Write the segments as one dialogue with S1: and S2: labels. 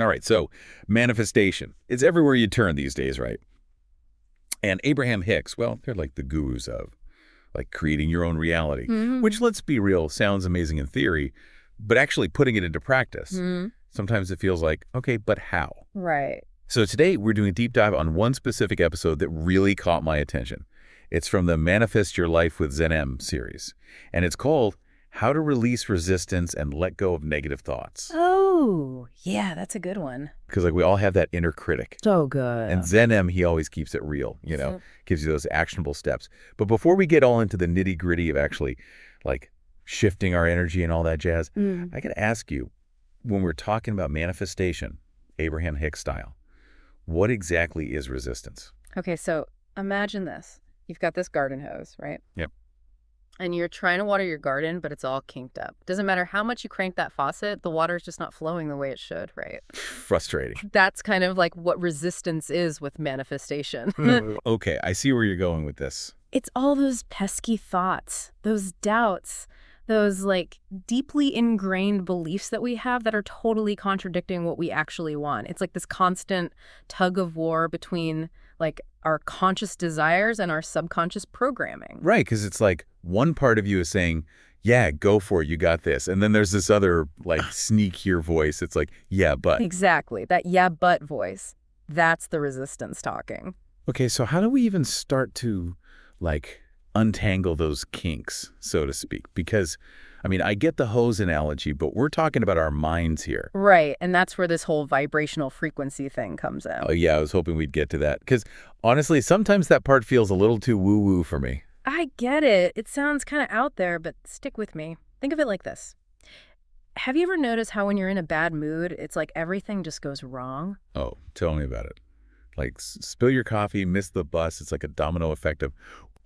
S1: All right, so manifestation. It's everywhere you turn these days, right? And Abraham Hicks, well, they're like the gurus of like creating your own reality, which, let's be real, sounds amazing in theory, but actually putting it into practice, sometimes it feels like, okay, but how?
S2: Right.
S1: So today we're doing a deep dive on one specific episode that really caught my attention. It's from the Manifest Your Life with ZenM series, and it's called How to Release Resistance and Let Go of Negative Thoughts.
S2: Oh, yeah, that's a good one.
S1: Because like we all have that inner critic.
S2: So good.
S1: And ZenM, he always keeps it real, gives you those actionable steps. But before we get all into the nitty gritty of actually like shifting our energy and all that jazz, I got to ask you, when we're talking about manifestation, Abraham Hicks style, what exactly is resistance?
S2: Okay, so imagine this. You've got this garden hose, right?
S1: Yep.
S2: And you're trying to water your garden, but it's all kinked up. Doesn't matter how much you crank that faucet, the water's just not flowing the way it should, right?
S1: Frustrating.
S2: That's kind of like what resistance is with manifestation.
S1: Okay, I see where you're going with this.
S2: It's all those pesky thoughts, those doubts, those like deeply ingrained beliefs that we have that are totally contradicting what we actually want. It's like this constant tug of war between like our conscious desires and our subconscious programming.
S1: Right, because it's like one part of you is saying, yeah, go for it, you got this. And then there's this other like sneakier voice. It's like, yeah, but.
S2: Exactly. That yeah, but voice. That's the resistance talking.
S1: Okay, so how do we even start to like untangle those kinks, so to speak? Because, I mean, I get the hose analogy, but we're talking about our minds here.
S2: Right, and that's where this whole vibrational frequency thing comes in.
S1: Oh, yeah, I was hoping we'd get to that. Because, honestly, sometimes that part feels a little too woo-woo for me.
S2: I get it. It sounds kind of out there, but stick with me. Think of it like this. Have you ever noticed how when you're in a bad mood, it's like everything just goes wrong?
S1: Oh, tell me about it. Like, spill your coffee, miss the bus. It's like a domino effect of...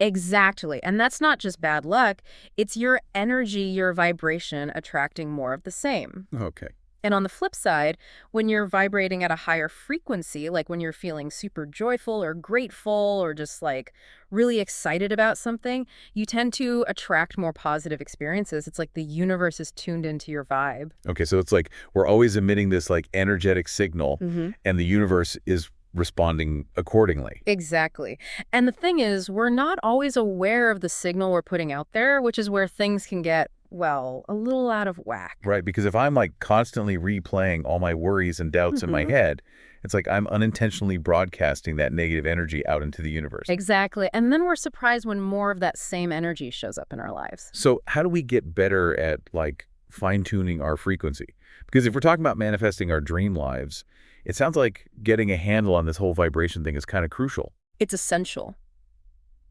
S2: Exactly. And that's not just bad luck. It's your energy, your vibration attracting more of the same.
S1: Okay.
S2: And on the flip side, when you're vibrating at a higher frequency, like when you're feeling super joyful or grateful or just like really excited about something, you tend to attract more positive experiences. It's like the universe is tuned into your vibe.
S1: Okay, so it's like we're always emitting this like energetic signal and the universe is responding accordingly.
S2: Exactly. And the thing is, we're not always aware of the signal we're putting out there, which is where things can get, well, a little out of whack.
S1: Right, because if I'm like constantly replaying all my worries and doubts in my head, it's like I'm unintentionally broadcasting that negative energy out into the universe.
S2: Exactly. And then we're surprised when more of that same energy shows up in our lives.
S1: So how do we get better at like fine-tuning our frequency? Because if we're talking about manifesting our dream lives, it sounds like getting a handle on this whole vibration thing is kind of crucial.
S2: It's essential.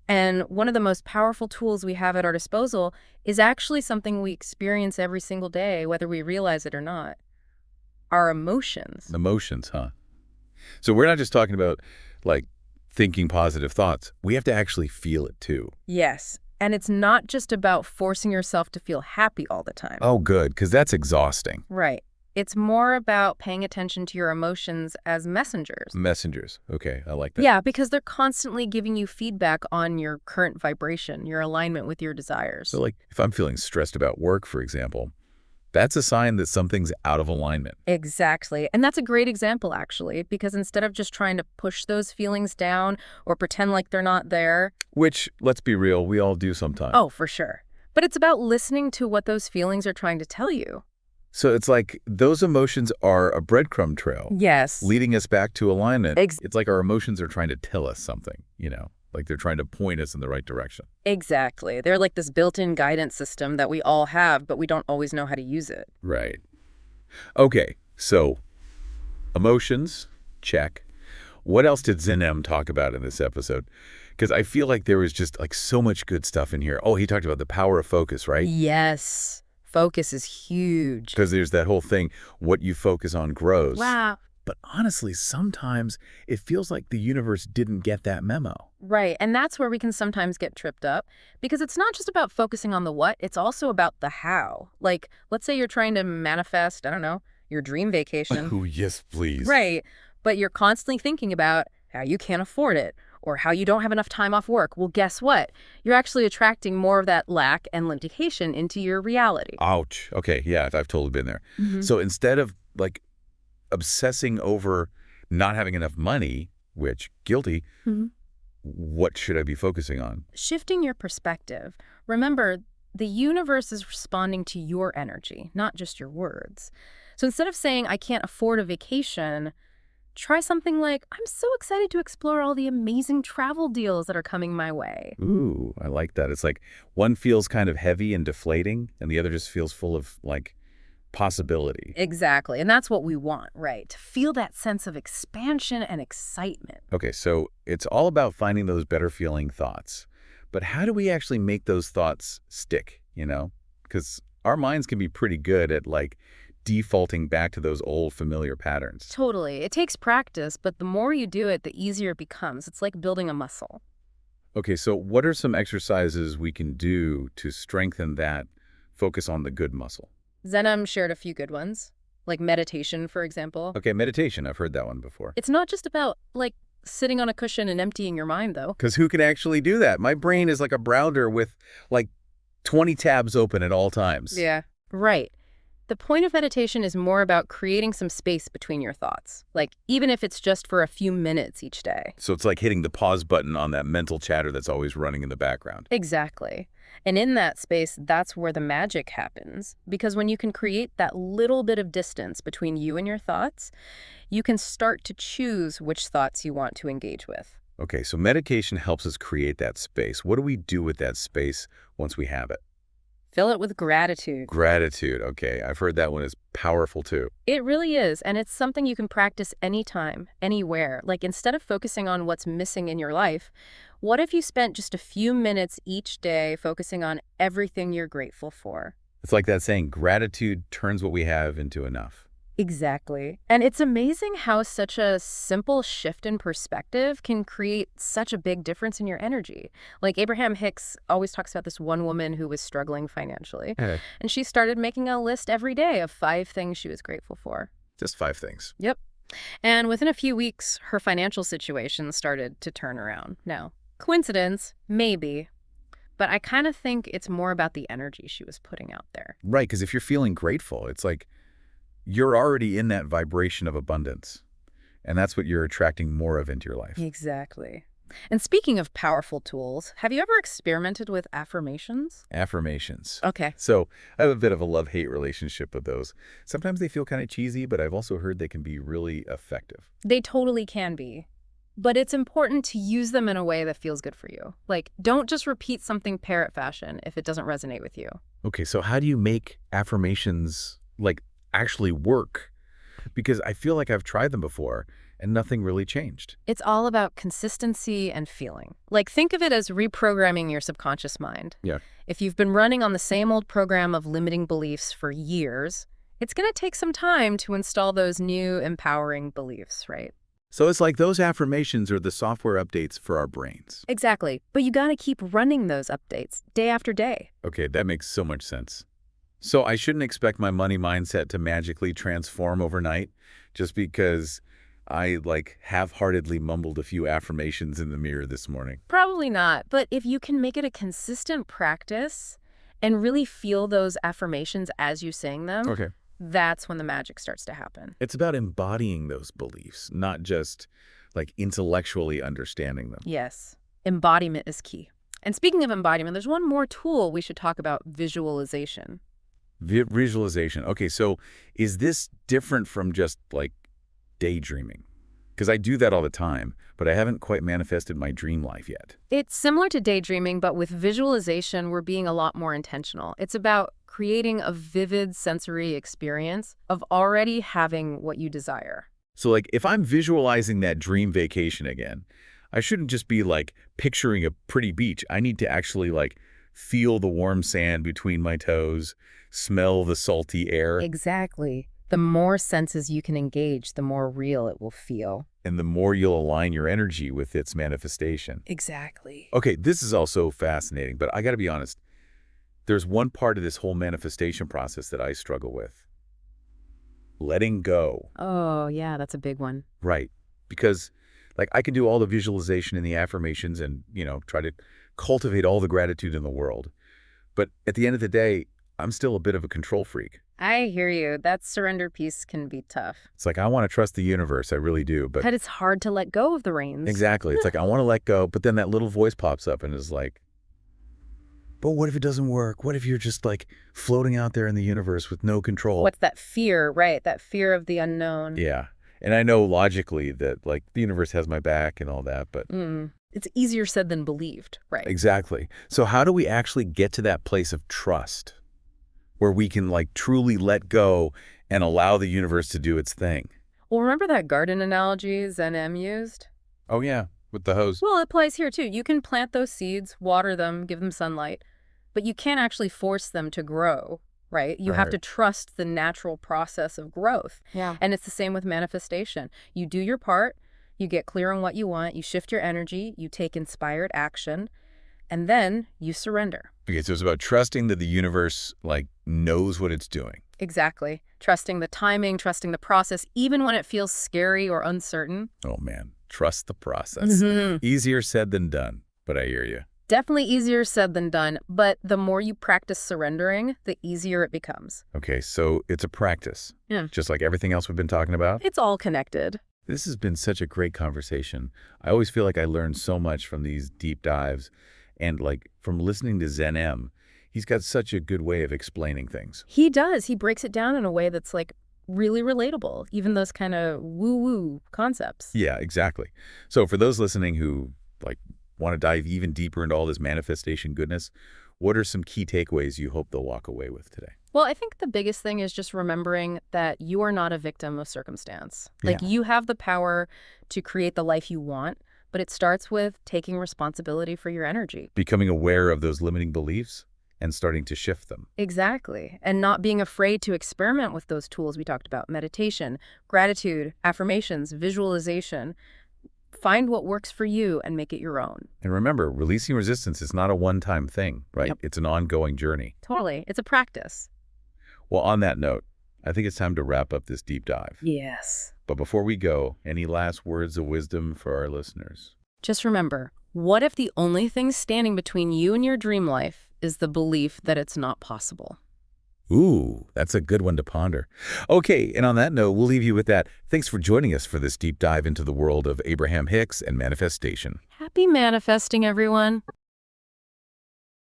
S2: And one of the most powerful tools we have at our disposal is actually something we experience every single day, whether we realize it or not. Our emotions.
S1: Emotions, huh? So we're not just talking about like thinking positive thoughts. We have to actually feel it too.
S2: Yes. And it's not just about forcing yourself to feel happy all the time.
S1: Oh, good, because that's exhausting.
S2: Right. It's more about paying attention to your emotions as messengers.
S1: Messengers. Okay, I like that.
S2: Yeah, because they're constantly giving you feedback on your current vibration, your alignment with your desires.
S1: So like if I'm feeling stressed about work, for example, that's a sign that something's out of alignment.
S2: Exactly. And that's a great example, actually, because instead of just trying to push those feelings down or pretend like they're not there.
S1: Which, let's be real, we all do sometimes.
S2: Oh, for sure. But it's about listening to what those feelings are trying to tell you.
S1: So it's like those emotions are a breadcrumb trail.
S2: Yes.
S1: Leading us back to alignment. It's like our emotions are trying to tell us something, like they're trying to point us in the right direction.
S2: Exactly. They're like this built-in guidance system that we all have, but we don't always know how to use it.
S1: Right. Okay, so emotions, check. What else did ZenM talk about in this episode? Because I feel like there was just like so much good stuff in here. Oh, he talked about the power of focus, right?
S2: Yes. Focus is huge.
S1: Because there's that whole thing, what you focus on grows.
S2: Wow.
S1: But honestly, sometimes it feels like the universe didn't get that memo.
S2: Right, and that's where we can sometimes get tripped up, because it's not just about focusing on the what, it's also about the how. Like, let's say you're trying to manifest, I don't know, your dream vacation.
S1: Oh, yes, please.
S2: Right, but you're constantly thinking about how you can't afford it, or how you don't have enough time off work. Well, guess what? You're actually attracting more of that lack and limitation into your reality.
S1: Ouch. Okay, yeah, I've totally been there. So instead of like obsessing over not having enough money, which, guilty, what should I be focusing on?
S2: Shifting your perspective. Remember, the universe is responding to your energy, not just your words. So instead of saying, I can't afford a vacation, try something like, I'm so excited to explore all the amazing travel deals that are coming my way.
S1: Ooh, I like that. It's like one feels kind of heavy and deflating, and the other just feels full of, like, possibility.
S2: Exactly. And that's what we want, right? To feel that sense of expansion and excitement.
S1: Okay, so it's all about finding those better feeling thoughts. But how do we actually make those thoughts stick, you know? Because our minds can be pretty good at, like, defaulting back to those old familiar patterns.
S2: Totally. It takes practice, but the more you do it, the easier it becomes. It's like building a muscle.
S1: Okay, so what are some exercises we can do to strengthen that focus on the good muscle?
S2: ZenM shared a few good ones, like meditation, for example.
S1: Okay, meditation. I've heard that one before.
S2: It's not just about, like, sitting on a cushion and emptying your mind, though.
S1: Because who can actually do that? My brain is like a browser with, like, 20 tabs open at all times.
S2: Yeah. Right. The point of meditation is more about creating some space between your thoughts, like even if it's just for a few minutes each day.
S1: So it's like hitting the pause button on that mental chatter that's always running in the background.
S2: Exactly. And in that space, that's where the magic happens. Because when you can create that little bit of distance between you and your thoughts, you can start to choose which thoughts you want to engage with.
S1: Okay, so meditation helps us create that space. What do we do with that space once we have it?
S2: Fill it with gratitude.
S1: Gratitude. Okay, I've heard that one is powerful too.
S2: It really is, and it's something you can practice anytime, anywhere. Like, instead of focusing on what's missing in your life, what if you spent just a few minutes each day focusing on everything you're grateful for?
S1: It's like that saying, gratitude turns what we have into enough.
S2: Exactly. And it's amazing how such a simple shift in perspective can create such a big difference in your energy. Like, Abraham Hicks always talks about this one woman who was struggling financially.
S1: Hey.
S2: And she started making a list every day of 5 things she was grateful for.
S1: Just 5 things.
S2: Yep. And within a few weeks, her financial situation started to turn around. Now, coincidence? Maybe. But I kind of think it's more about the energy she was putting out there.
S1: Right, because if you're feeling grateful, it's like you're already in that vibration of abundance. And that's what you're attracting more of into your life.
S2: Exactly. And speaking of powerful tools, have you ever experimented with affirmations?
S1: Affirmations.
S2: Okay.
S1: So I have a bit of a love-hate relationship with those. Sometimes they feel kind of cheesy, but I've also heard they can be really effective.
S2: They totally can be. But it's important to use them in a way that feels good for you. Like, don't just repeat something parrot fashion if it doesn't resonate with you.
S1: Okay, so how do you make affirmations, like, actually work? Because I feel like I've tried them before and nothing really changed.
S2: It's all about consistency and feeling. Like, think of it as reprogramming your subconscious mind.
S1: Yeah.
S2: If you've been running on the same old program of limiting beliefs for years, it's going to take some time to install those new empowering beliefs, right?
S1: So it's like those affirmations are the software updates for our brains.
S2: Exactly. But you got to keep running those updates day after day.
S1: Okay, that makes so much sense. So I shouldn't expect my money mindset to magically transform overnight just because I, like, half-heartedly mumbled a few affirmations in the mirror this morning.
S2: Probably not. But if you can make it a consistent practice and really feel those affirmations as you sing them,
S1: Okay.
S2: that's when the magic starts to happen.
S1: It's about embodying those beliefs, not just, like, intellectually understanding them.
S2: Yes. Embodiment is key. And speaking of embodiment, there's one more tool we should talk about: visualization.
S1: Visualization. Okay, so is this different from just, like, daydreaming? Because I do that all the time, but I haven't quite manifested my dream life yet.
S2: It's similar to daydreaming, but with visualization, we're being a lot more intentional. It's about creating a vivid sensory experience of already having what you desire.
S1: So, like, if I'm visualizing that dream vacation again, I shouldn't just be, like, picturing a pretty beach. I need to actually, like, feel the warm sand between my toes, smell the salty air.
S2: Exactly. The more senses you can engage, the more real it will feel.
S1: And the more you'll align your energy with its manifestation.
S2: Exactly.
S1: Okay, this is also fascinating, but I got to be honest. There's one part of this whole manifestation process that I struggle with. Letting go.
S2: Oh, yeah, that's a big one.
S1: Right. Because, like, I can do all the visualization and the affirmations and, try to cultivate all the gratitude in the world. But at the end of the day, I'm still a bit of a control freak.
S2: I hear you. That surrender piece can be tough.
S1: It's like, I want to trust the universe. I really do. But
S2: It's hard to let go of the reins.
S1: exactly. It's like, I want to let go. But then that little voice pops up and is like, but what if it doesn't work? What if you're just like floating out there in the universe with no control?
S2: What's that fear, right? That fear of the unknown.
S1: Yeah. And I know logically that like the universe has my back and all that, but
S2: It's easier said than believed, right?
S1: exactly. So how do we actually get to that place of trust where we can like truly let go and allow the universe to do its thing?
S2: Well, remember that garden analogy ZenM used?
S1: Oh yeah, with the hose.
S2: Well, it applies here too. You can plant those seeds, water them, give them sunlight, but you can't actually force them to grow, right? You have
S1: Right.
S2: to trust the natural process of growth.
S3: Yeah.
S2: And it's the same with manifestation. You do your part, you get clear on what you want, you shift your energy, you take inspired action, and then you surrender.
S1: Okay, so it's about trusting that the universe like knows what it's doing.
S2: Exactly. Trusting the timing, trusting the process, even when it feels scary or uncertain.
S1: Oh man, trust the process. Easier said than done, but I hear you.
S2: Definitely easier said than done, but the more you practice surrendering, the easier it becomes.
S1: Okay, so it's a practice.
S2: Yeah.
S1: Just like everything else we've been talking about.
S2: It's all connected.
S1: This has been such a great conversation. I always feel like I learned so much from these deep dives, and like from listening to ZenM, he's got such a good way of explaining things.
S2: He does. He breaks it down in a way that's like really relatable, even those kind of woo-woo concepts.
S1: Yeah, exactly. So for those listening who like want to dive even deeper into all this manifestation goodness, what are some key takeaways you hope they'll walk away with today?
S2: Well, I think the biggest thing is just remembering that you are not a victim of circumstance. Like,
S1: Yeah.
S2: you have the power to create the life you want, but it starts with taking responsibility for your energy.
S1: Becoming aware of those limiting beliefs and starting to shift them.
S2: Exactly. And not being afraid to experiment with those tools we talked about: meditation, gratitude, affirmations, visualization. Find what works for you and make it your own.
S1: And remember, releasing resistance is not a one-time thing, right?
S2: Yep.
S1: It's an ongoing journey.
S2: Totally. It's a practice.
S1: Well, on that note, I think it's time to wrap up this deep dive.
S2: Yes.
S1: But before we go, any last words of wisdom for our listeners?
S2: Just remember, what if the only thing standing between you and your dream life is the belief that it's not possible?
S1: Ooh, that's a good one to ponder. Okay, and on that note, we'll leave you with that. Thanks for joining us for this deep dive into the world of Abraham Hicks and manifestation.
S2: Happy manifesting, everyone.